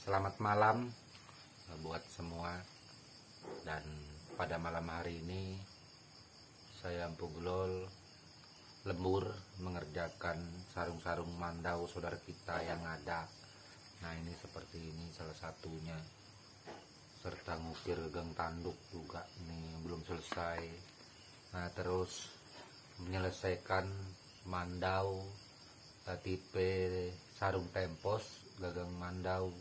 Selamat malam buat semua. Dan pada malam hari ini saya Empu Glol lembur mengerjakan sarung-sarung mandau saudara kita yang ada. Nah, ini seperti ini salah satunya, serta ngukir gang tanduk juga ini belum selesai. Nah, terus menyelesaikan mandau tipe sarung tempos gagang mandau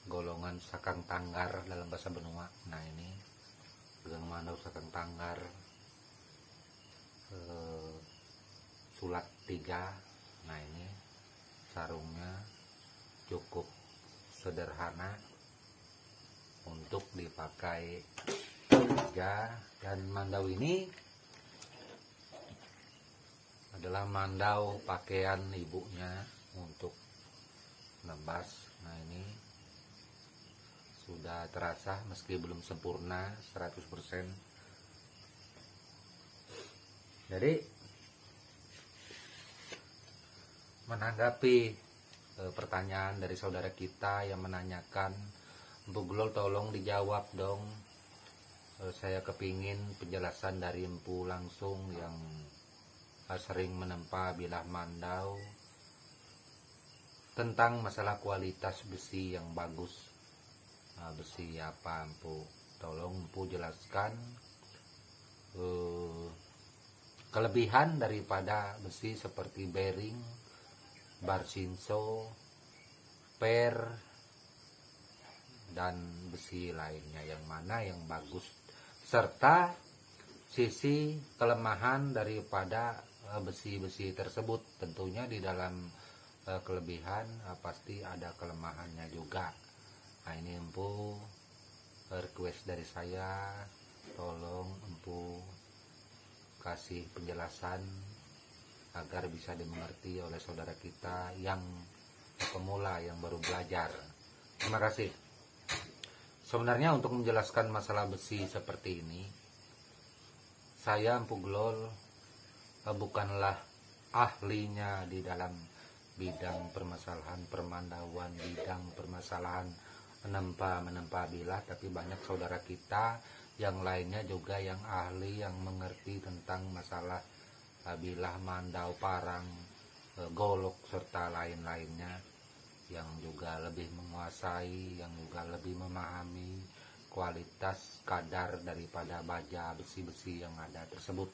golongan sakang tanggar dalam bahasa Benua. Nah, ini gagang mandau sakang tanggar sulat 3. Nah, ini sarungnya cukup sederhana untuk dipakai kerja. Dan mandau ini adalah mandau pakaian ibunya untuk nembas. Nah, ini sudah terasa meski belum sempurna 100%. Jadi menanggapi pertanyaan dari saudara kita yang menanyakan, Empu Glol tolong dijawab dong. Saya kepingin penjelasan dari Empu langsung yang sering menempa bilah mandau tentang masalah kualitas besi yang bagus. Besi apa, Empu? Tolong Empu jelaskan kelebihan daripada besi seperti bearing, bar shinso, per, dan besi lainnya, yang mana yang bagus, serta sisi kelemahan daripada besi-besi tersebut. Tentunya di dalam kelebihan pasti ada kelemahannya juga. Nah, ini Empu request dari saya, tolong Empu kasih penjelasan agar bisa dimengerti oleh saudara kita yang pemula, yang baru belajar. Terima kasih. Sebenarnya untuk menjelaskan masalah besi seperti ini, saya Empu Glol bukanlah ahlinya di dalam bidang permasalahan permandauan, bidang permasalahan menempa bilah, tapi banyak saudara kita yang lainnya juga yang ahli, yang mengerti tentang masalah bilah, mandau, parang, golok, serta lain-lainnya, yang juga lebih menguasai, yang juga lebih memahami kualitas kadar daripada baja besi-besi yang ada tersebut.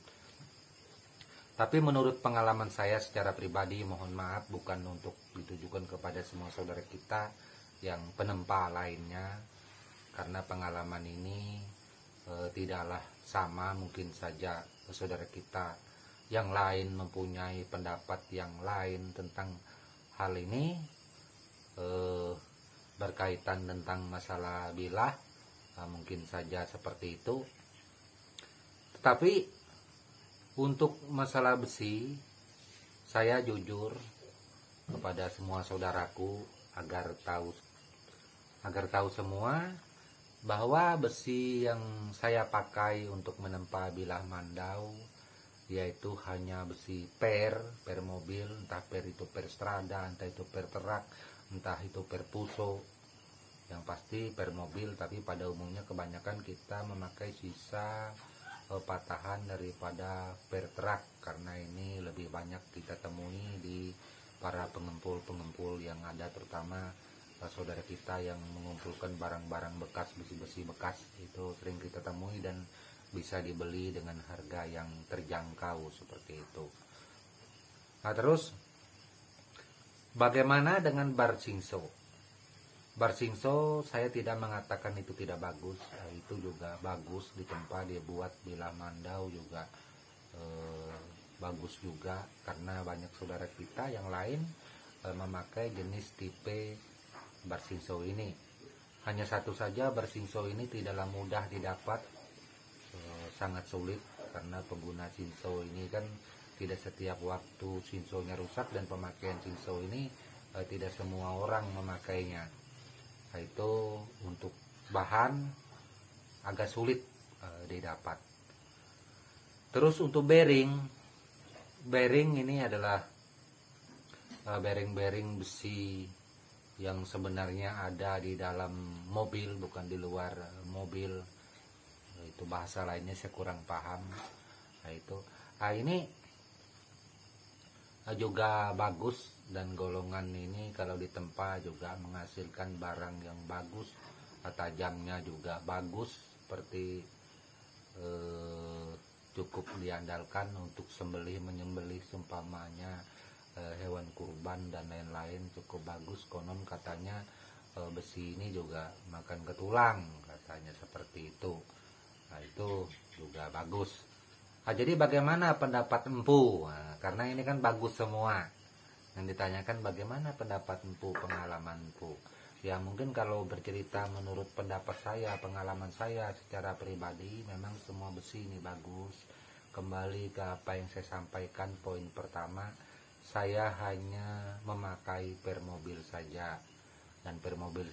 Tapi menurut pengalaman saya secara pribadi, mohon maaf, bukan untuk ditujukan kepada semua saudara kita yang penempa lainnya, karena pengalaman ini tidaklah sama. Mungkin saja saudara kita yang lain mempunyai pendapat yang lain tentang hal ini, berkaitan tentang masalah bilah, mungkin saja seperti itu. Tetapi untuk masalah besi, saya jujur kepada semua saudaraku agar tahu semua bahwa besi yang saya pakai untuk menempa bilah mandau yaitu hanya besi per mobil, entah per itu per strada, entah itu per terak, entah itu per puso, yang pasti per mobil. Tapi pada umumnya kebanyakan kita memakai sisa patahan daripada per terak, karena ini lebih banyak kita temui di para pengempul yang ada, terutama saudara kita yang mengumpulkan barang-barang bekas, besi-besi bekas, itu sering kita temui dan bisa dibeli dengan harga yang terjangkau seperti itu. Nah, terus bagaimana dengan bar shinso? Bar shinso saya tidak mengatakan itu tidak bagus, itu juga bagus ditempa, dia buat bilah mandau juga bagus juga, karena banyak saudara kita yang lain memakai jenis tipe bar shinso ini. Hanya satu saja, bar shinso ini tidaklah mudah didapat, sangat sulit, karena pengguna shinso ini kan tidak setiap waktu shinsonya rusak, dan pemakaian shinso ini tidak semua orang memakainya. Nah, itu untuk bahan agak sulit didapat. Terus untuk bearing ini adalah bearing-bearing besi yang sebenarnya ada di dalam mobil, bukan di luar mobil. Itu bahasa lainnya saya kurang paham. Nah itu, ini juga bagus, dan golongan ini kalau ditempa juga menghasilkan barang yang bagus. Tajamnya juga bagus, seperti cukup diandalkan untuk sembelih menyembelih seumpamanya hewan kurban dan lain-lain, cukup bagus. Konon katanya besi ini juga makan ke tulang, katanya seperti itu. Nah itu juga bagus. Jadi bagaimana pendapat Empu? Nah, karena ini kan bagus semua. Yang ditanyakan bagaimana pendapat Empu, pengalaman Empu. Ya mungkin kalau bercerita menurut pendapat saya, pengalaman saya secara pribadi, memang semua besi ini bagus. Kembali ke apa yang saya sampaikan, poin pertama, saya hanya memakai permobil saja. Dan permobil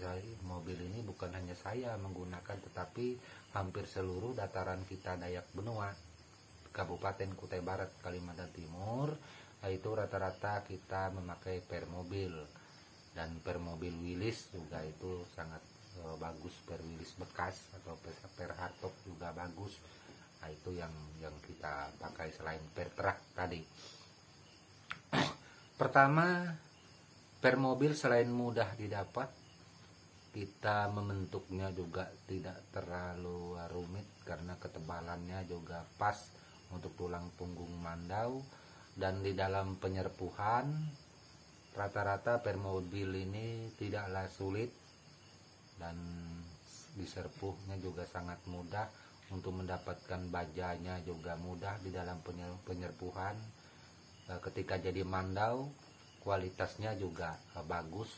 ini bukan hanya saya menggunakan, tetapi hampir seluruh dataran kita Dayak Benua, Kabupaten Kutai Barat, Kalimantan Timur, itu rata-rata kita memakai permobil. Dan permobil Willys juga itu sangat bagus, per Willys bekas atau per hardtop juga bagus. Nah itu yang kita pakai selain per truk tadi. Pertama, permobil selain mudah didapat, kita membentuknya juga tidak terlalu rumit karena ketebalannya juga pas untuk tulang punggung mandau. Dan di dalam penyerpuhan rata-rata permobil ini tidaklah sulit, dan diserpuhnya juga sangat mudah. Untuk mendapatkan bajanya juga mudah di dalam penyerpuhan. Ketika jadi mandau, kualitasnya juga bagus,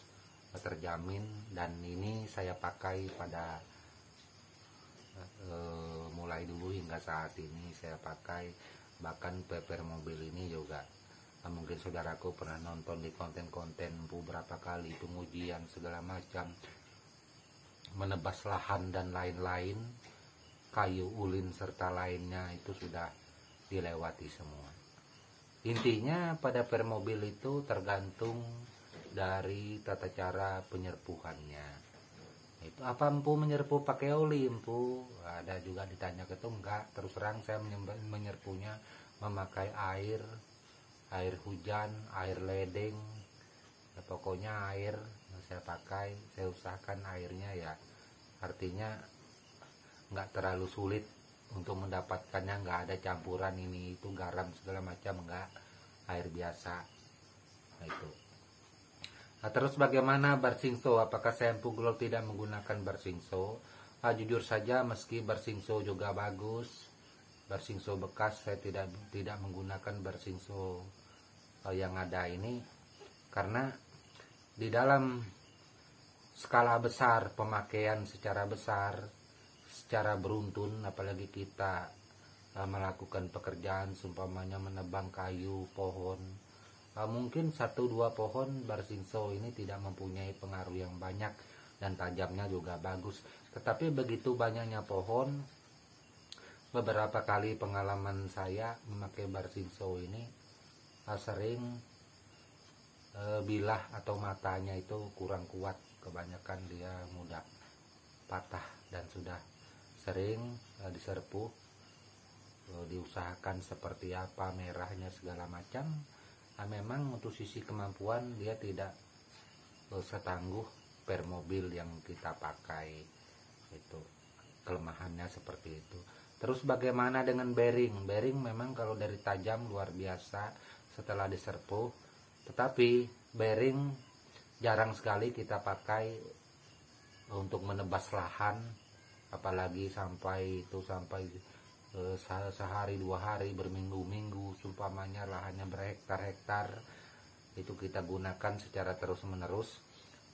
terjamin. Dan ini saya pakai pada mulai dulu hingga saat ini saya pakai. Bahkan permobil ini juga mungkin saudaraku pernah nonton di konten-konten beberapa kali pengujian segala macam, menebas lahan dan lain-lain, kayu ulin serta lainnya itu sudah dilewati semua. Intinya pada permobil itu tergantung dari tata cara penyerpuhannya. Itu apa Empu menyerpu pakai oli Empu? Ada juga ditanya ke itu, enggak. Terus terang saya menyerpunya memakai air hujan, air ledeng, ya, pokoknya air yang saya pakai. Saya usahakan airnya ya, artinya nggak terlalu sulit untuk mendapatkannya, nggak ada campuran ini itu garam segala macam, nggak, air biasa. Nah itu. Nah, terus bagaimana barsingso? Apakah saya Empu Gold tidak menggunakan barsingso? Jujur saja, meski barsingso juga bagus, barsingso bekas, saya tidak menggunakan barsingso yang ada ini, karena di dalam skala besar, pemakaian secara besar, secara beruntun, apalagi kita melakukan pekerjaan seumpamanya menebang kayu, pohon, mungkin 1-2 pohon barsingso ini tidak mempunyai pengaruh yang banyak dan tajamnya juga bagus. Tetapi begitu banyaknya pohon, beberapa kali pengalaman saya memakai barsingso ini sering bilah atau matanya itu kurang kuat, kebanyakan dia mudah patah, dan sudah sering diserpuh, diusahakan seperti apa merahnya segala macam. Memang untuk sisi kemampuan dia tidak setangguh permobil yang kita pakai, itu kelemahannya seperti itu. Terus bagaimana dengan bearing? Bearing memang kalau dari tajam luar biasa setelah diserpuh, tetapi bearing jarang sekali kita pakai untuk menebas lahan, apalagi sampai sehari 2 hari, berminggu-minggu, seumpamanya lahannya berhektar-hektar, itu kita gunakan secara terus-menerus,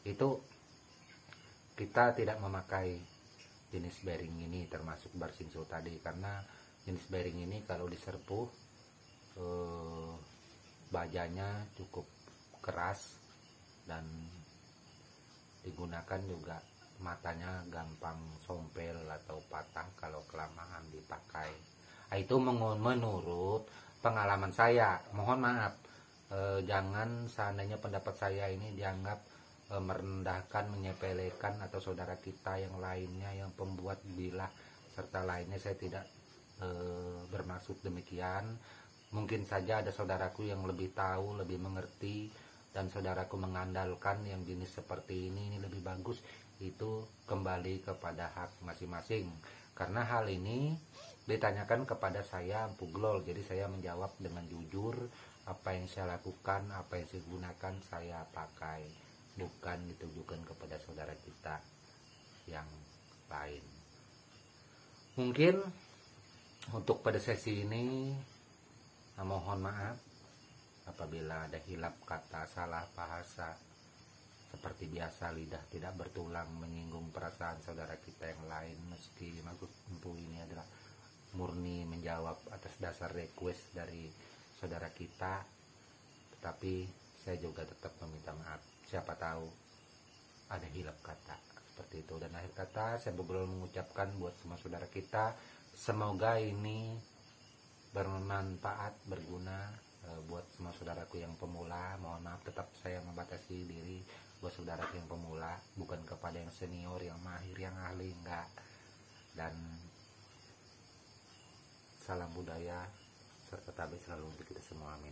itu kita tidak memakai jenis bearing ini, termasuk barsingso tadi, karena jenis bearing ini kalau diserpuh bajanya cukup keras dan digunakan juga matanya gampang sompel atau patah kalau kelamaan dipakai. Itu menurut pengalaman saya. Mohon maaf, jangan seandainya pendapat saya ini dianggap merendahkan, menyepelekan, atau saudara kita yang lainnya yang pembuat bilah serta lainnya. Saya tidak bermaksud demikian. Mungkin saja ada saudaraku yang lebih tahu, lebih mengerti, dan saudaraku mengandalkan yang jenis seperti ini lebih bagus. Itu kembali kepada hak masing-masing. Karena hal ini ditanyakan kepada saya, Empu Glol, jadi saya menjawab dengan jujur. Apa yang saya lakukan, apa yang saya gunakan, saya pakai, bukan ditujukan kepada saudara kita yang lain. Mungkin untuk pada sesi ini mohon maaf apabila ada hilap kata, salah bahasa. Seperti biasa, lidah tidak bertulang menyinggung perasaan saudara kita yang lain, meski maksud Empu ini adalah murni menjawab atas dasar request dari saudara kita, tetapi saya juga tetap meminta maaf. Siapa tahu ada hilap kata seperti itu. Dan akhir kata saya berulang mengucapkan buat semua saudara kita, semoga ini bermanfaat, berguna buat semua saudaraku yang pemula. Mohon maaf, tetap saya membatasi diri buat saudaraku yang pemula, bukan kepada yang senior, yang mahir, yang ahli, enggak. Dan salam budaya serta tabik selalu untuk kita semua, amin.